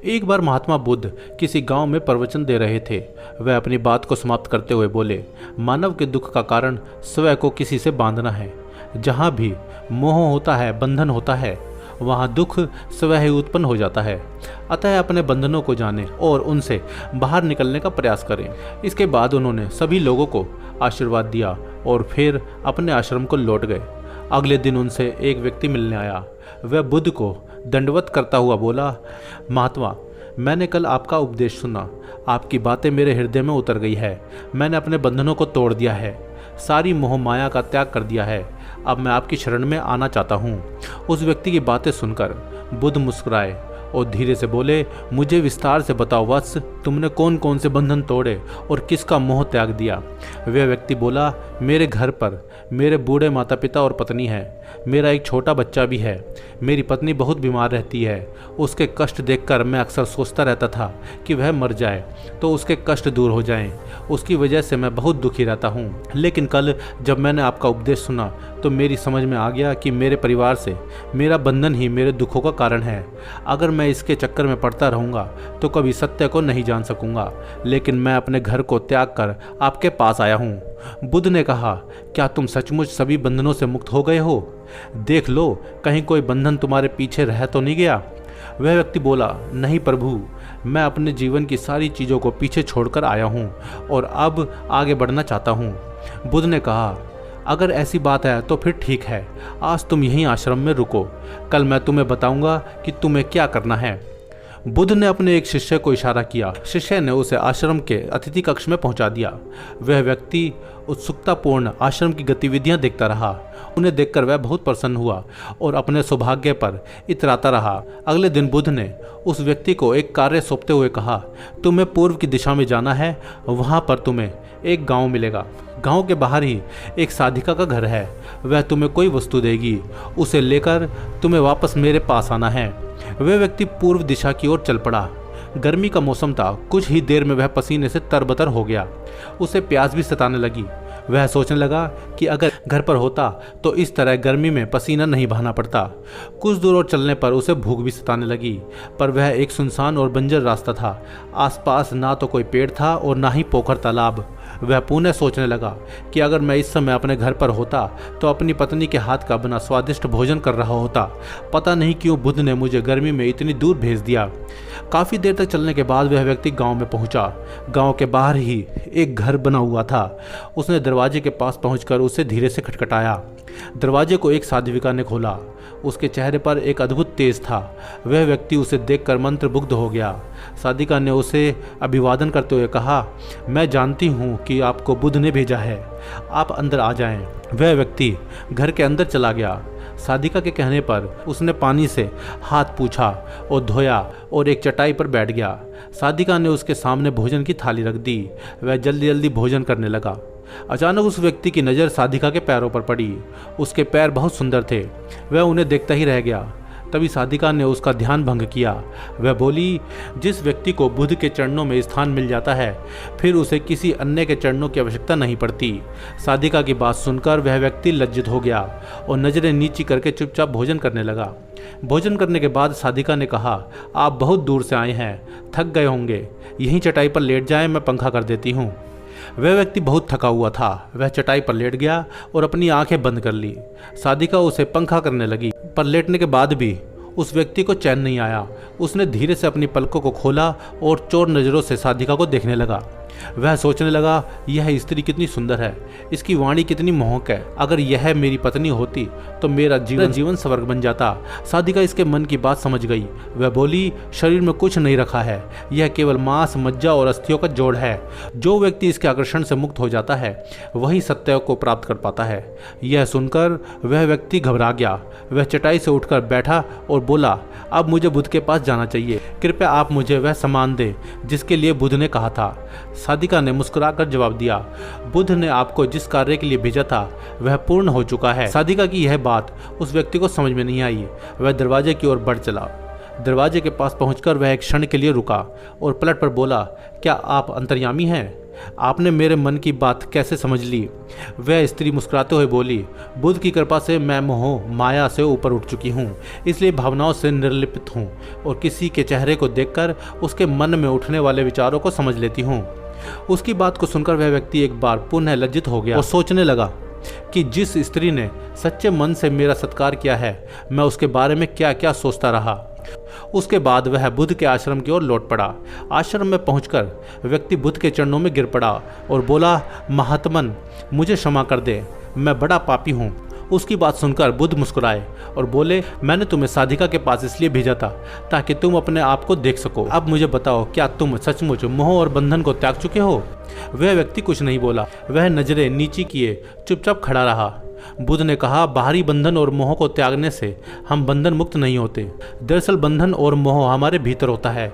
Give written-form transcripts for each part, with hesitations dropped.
एक बार महात्मा बुद्ध किसी गांव में प्रवचन दे रहे थे। वह अपनी बात को समाप्त करते हुए बोले, मानव के दुख का कारण स्वयं को किसी से बांधना है। जहाँ भी मोह होता है, बंधन होता है, वहाँ दुख स्वयं ही उत्पन्न हो जाता है। अतः अपने बंधनों को जानें और उनसे बाहर निकलने का प्रयास करें। इसके बाद उन्होंने सभी लोगों को आशीर्वाद दिया और फिर अपने आश्रम को लौट गए। अगले दिन उनसे एक व्यक्ति मिलने आया। वह बुद्ध को दंडवत करता हुआ बोला, महात्मा, मैंने कल आपका उपदेश सुना। आपकी बातें मेरे हृदय में उतर गई है। मैंने अपने बंधनों को तोड़ दिया है, सारी मोह माया का त्याग कर दिया है। अब मैं आपकी शरण में आना चाहता हूँ। उस व्यक्ति की बातें सुनकर बुद्ध मुस्कुराए और धीरे से बोले, मुझे विस्तार से बताओ वत्स, तुमने कौन कौन से बंधन तोड़े और किसका मोह त्याग दिया। वह व्यक्ति बोला, मेरे घर पर मेरे बूढ़े माता पिता और पत्नी है। मेरा एक छोटा बच्चा भी है। मेरी पत्नी बहुत बीमार रहती है। उसके कष्ट देखकर मैं अक्सर सोचता रहता था कि वह मर जाए तो उसके कष्ट दूर हो जाएं। उसकी वजह से मैं बहुत दुखी रहता हूँ। लेकिन कल जब मैंने आपका उपदेश सुना तो मेरी समझ में आ गया कि मेरे परिवार से मेरा बंधन ही मेरे दुखों का कारण है। अगर मैं इसके चक्कर में पड़ता रहूँगा तो कभी सत्य को नहीं जान सकूँगा। लेकिन मैं अपने घर को त्याग कर आपके पास आया हूँ। बुद्ध ने कहा, क्या तुम सचमुच सभी बंधनों से मुक्त हो गए हो? देख लो, कहीं कोई बंधन तुम्हारे पीछे रह तो नहीं गया। वह व्यक्ति बोला, नहीं प्रभु, मैं अपने जीवन की सारी चीज़ों को पीछे छोड़कर आया हूँ और अब आगे बढ़ना चाहता हूँ। बुद्ध ने कहा, अगर ऐसी बात है तो फिर ठीक है। आज तुम यहीं आश्रम में रुको। कल मैं तुम्हें बताऊंगा कि तुम्हें क्या करना है। बुद्ध ने अपने एक शिष्य को इशारा किया। शिष्य ने उसे आश्रम के अतिथि कक्ष में पहुंचा दिया। वह व्यक्ति उत्सुकतापूर्ण आश्रम की गतिविधियां देखता रहा। उन्हें देखकर वह बहुत प्रसन्न हुआ और अपने सौभाग्य पर इतराता रहा। अगले दिन बुद्ध ने उस व्यक्ति को एक कार्य सौंपते हुए कहा, तुम्हें पूर्व की दिशा में जाना है। वहां पर तुम्हें एक गांव मिलेगा। गांव के बाहर ही एक साधिका का घर है। वह तुम्हें कोई वस्तु देगी। उसे लेकर तुम्हें वापस मेरे पास आना है। वह व्यक्ति पूर्व दिशा की ओर चल पड़ा। गर्मी का मौसम था। कुछ ही देर में वह पसीने से तरबतर हो गया। उसे प्यास भी सताने लगी। वह सोचने लगा कि अगर घर पर होता तो इस तरह गर्मी में पसीना नहीं बहाना पड़ता। कुछ दूर और चलने पर उसे भूख भी सताने लगी, पर वह एक सुनसान और बंजर रास्ता था। आसपास ना तो कोई पेड़ था और ना ही पोखर तालाब। वह पुनः सोचने लगा कि अगर मैं इस समय अपने घर पर होता तो अपनी पत्नी के हाथ का बना स्वादिष्ट भोजन कर रहा होता। पता नहीं क्यों बुद्ध ने मुझे गर्मी में इतनी दूर भेज दिया। काफ़ी देर तक चलने के बाद वह व्यक्ति गांव में पहुंचा। गांव के बाहर ही एक घर बना हुआ था। उसने दरवाजे के पास पहुंचकर उसे धीरे से खटखटाया। दरवाजे को एक साध्विका ने खोला। उसके चेहरे पर एक अद्भुत तेज था। वह व्यक्ति उसे देखकर मंत्रमुग्ध हो गया। साधिका ने उसे अभिवादन करते हुए कहा, मैं जानती हूँ कि आपको बुद्ध ने भेजा है। आप अंदर आ जाएं। वह व्यक्ति घर के अंदर चला गया। साधिका के कहने पर उसने पानी से हाथ पूछा और धोया और एक चटाई पर बैठ गया। साधिका ने उसके सामने भोजन की थाली रख दी। वह जल्दी जल्दी भोजन करने लगा। अचानक उस व्यक्ति की नज़र साधिका के पैरों पर पड़ी। उसके पैर बहुत सुंदर थे। वह उन्हें देखता ही रह गया। तभी साधिका ने उसका ध्यान भंग किया। वह बोली, जिस व्यक्ति को बुद्ध के चरणों में स्थान मिल जाता है फिर उसे किसी अन्य के चरणों की आवश्यकता नहीं पड़ती। साधिका की बात सुनकर वह व्यक्ति लज्जित हो गया और नज़रें नीची करके चुपचाप भोजन करने लगा। भोजन करने के बाद साधिका ने कहा, आप बहुत दूर से आए हैं, थक गए होंगे। यहीं चटाई पर लेट जाएं, मैं पंखा कर देती हूँ। वह व्यक्ति बहुत थका हुआ था। वह चटाई पर लेट गया और अपनी आंखें बंद कर ली। साधिका उसे पंखा करने लगी, पर लेटने के बाद भी उस व्यक्ति को चैन नहीं आया। उसने धीरे से अपनी पलकों को खोला और चोर नज़रों से साधिका को देखने लगा। वह सोचने लगा, यह स्त्री कितनी सुंदर है, इसकी वाणी कितनी मोहक है। अगर यह मेरी पत्नी होती तो मेरा जीवन स्वर्ग बन जाता। साधिका इसके मन की बात समझ गई। वह बोली, शरीर में कुछ नहीं रखा है, यह केवल मांस, मज्जा और अस्थियों का जोड़ है। जो व्यक्ति इसके आकर्षण से मुक्त हो जाता है वही सत्य को प्राप्त कर पाता है। यह सुनकर वह व्यक्ति घबरा गया। वह चटाई से उठकर बैठा और बोला, अब मुझे बुद्ध के पास जाना चाहिए। कृपया आप मुझे वह सामान दें जिसके लिए बुद्ध ने कहा था। साधिका ने मुस्कुराकर जवाब दिया, बुद्ध ने आपको जिस कार्य के लिए भेजा था वह पूर्ण हो चुका है। साधिका की यह बात उस व्यक्ति को समझ में नहीं आई। वह दरवाजे की ओर बढ़ चला। दरवाजे के पास पहुंचकर वह एक क्षण के लिए रुका और पलट पर बोला, क्या आप अंतर्यामी हैं? आपने मेरे मन की बात कैसे समझ ली? वह स्त्री मुस्कुराते हुए बोली, बुद्ध की कृपा से मैं मोह माया से ऊपर उठ चुकी हूँ, इसलिए भावनाओं से निर्लिप्त हूँ और किसी के चेहरे को देखकर उसके मन में उठने वाले विचारों को समझ लेती हूँ। उसकी बात को सुनकर वह व्यक्ति एक बार पुनः लज्जित हो गया और सोचने लगा कि जिस स्त्री ने सच्चे मन से मेरा सत्कार किया है, मैं उसके बारे में क्या क्या सोचता रहा। उसके बाद वह बुद्ध के आश्रम की ओर लौट पड़ा। आश्रम में पहुंचकर व्यक्ति बुद्ध के चरणों में गिर पड़ा और बोला, महात्मन, मुझे क्षमा कर दे, मैं बड़ा पापी हूँ। उसकी बात सुनकर बुद्ध मुस्कुराए और बोले, मैंने तुम्हें साधिका के पास इसलिए भेजा था ताकि तुम अपने आप को देख सको। अब मुझे बताओ, क्या तुम सचमुच मोह और बंधन को त्याग चुके हो? वह व्यक्ति कुछ नहीं बोला। वह नजरें नीची किए चुपचाप खड़ा रहा। बुद्ध ने कहा, बाहरी बंधन और मोह को त्यागने से हम बंधन मुक्त नहीं होते। दरअसल बंधन और मोह हमारे भीतर होता है।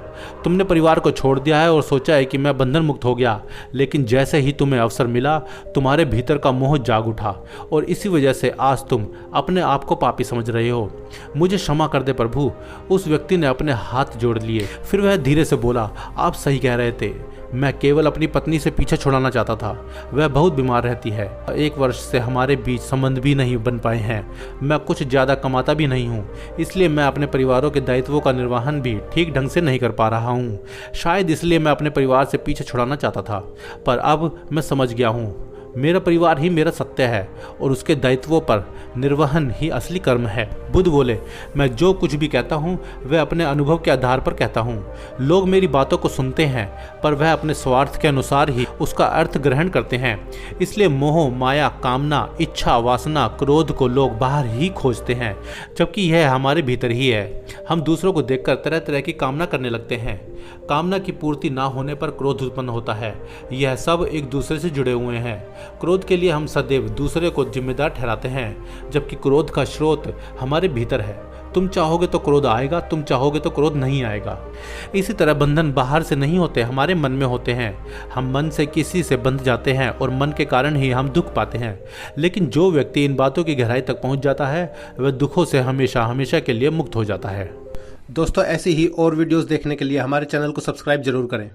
तुमने परिवार को छोड़ दिया है और सोचा है कि मैं बंधन मुक्त हो गया, लेकिन जैसे ही तुम्हें अवसर मिला, तुम्हारे भीतर का मोह जाग उठा और इसी वजह से आज तुम अपने आप को पापी समझ रहे हो। मुझे क्षमा कर दे प्रभु। उस व्यक्ति ने अपने हाथ जोड़ लिए। फिर वह धीरे से बोला, आप सही कह रहे थे, मैं केवल अपनी पत्नी से पीछे छुड़ाना चाहता था। वह बहुत बीमार रहती है। 1 वर्ष से हमारे बीच संबंध भी नहीं बन पाए हैं। मैं कुछ ज़्यादा कमाता भी नहीं हूँ, इसलिए मैं अपने परिवारों के दायित्वों का निर्वहन भी ठीक ढंग से नहीं कर पा रहा हूँ। शायद इसलिए मैं अपने परिवार से पीछे छुड़ाना चाहता था, पर अब मैं समझ गया हूँ, मेरा परिवार ही मेरा सत्य है और उसके दायित्वों पर निर्वहन ही असली कर्म है। बुद्ध बोले, मैं जो कुछ भी कहता हूँ वह अपने अनुभव के आधार पर कहता हूँ। लोग मेरी बातों को सुनते हैं, पर वह अपने स्वार्थ के अनुसार ही उसका अर्थ ग्रहण करते हैं। इसलिए मोह, माया, कामना, इच्छा, वासना, क्रोध को लोग बाहर ही खोजते हैं, जबकि यह हमारे भीतर ही है। हम दूसरों को देखकर तरह तरह की कामना करने लगते हैं। कामना की पूर्ति ना होने पर क्रोध उत्पन्न होता है। यह सब एक दूसरे से जुड़े हुए हैं। क्रोध के लिए हम सदैव दूसरे को जिम्मेदार ठहराते हैं, जबकि क्रोध का स्रोत हमारे भीतर है। तुम चाहोगे तो क्रोध आएगा, तुम चाहोगे तो क्रोध नहीं आएगा। इसी तरह बंधन बाहर से नहीं होते, हमारे मन में होते हैं। हम मन से किसी से बंध जाते हैं और मन के कारण ही हम दुख पाते हैं। लेकिन जो व्यक्ति इन बातों की गहराई तक पहुंच जाता है, वह दुखों से हमेशा हमेशा के लिए मुक्त हो जाता है। दोस्तों, ऐसी ही और वीडियोस देखने के लिए हमारे चैनल को सब्सक्राइब जरूर करें।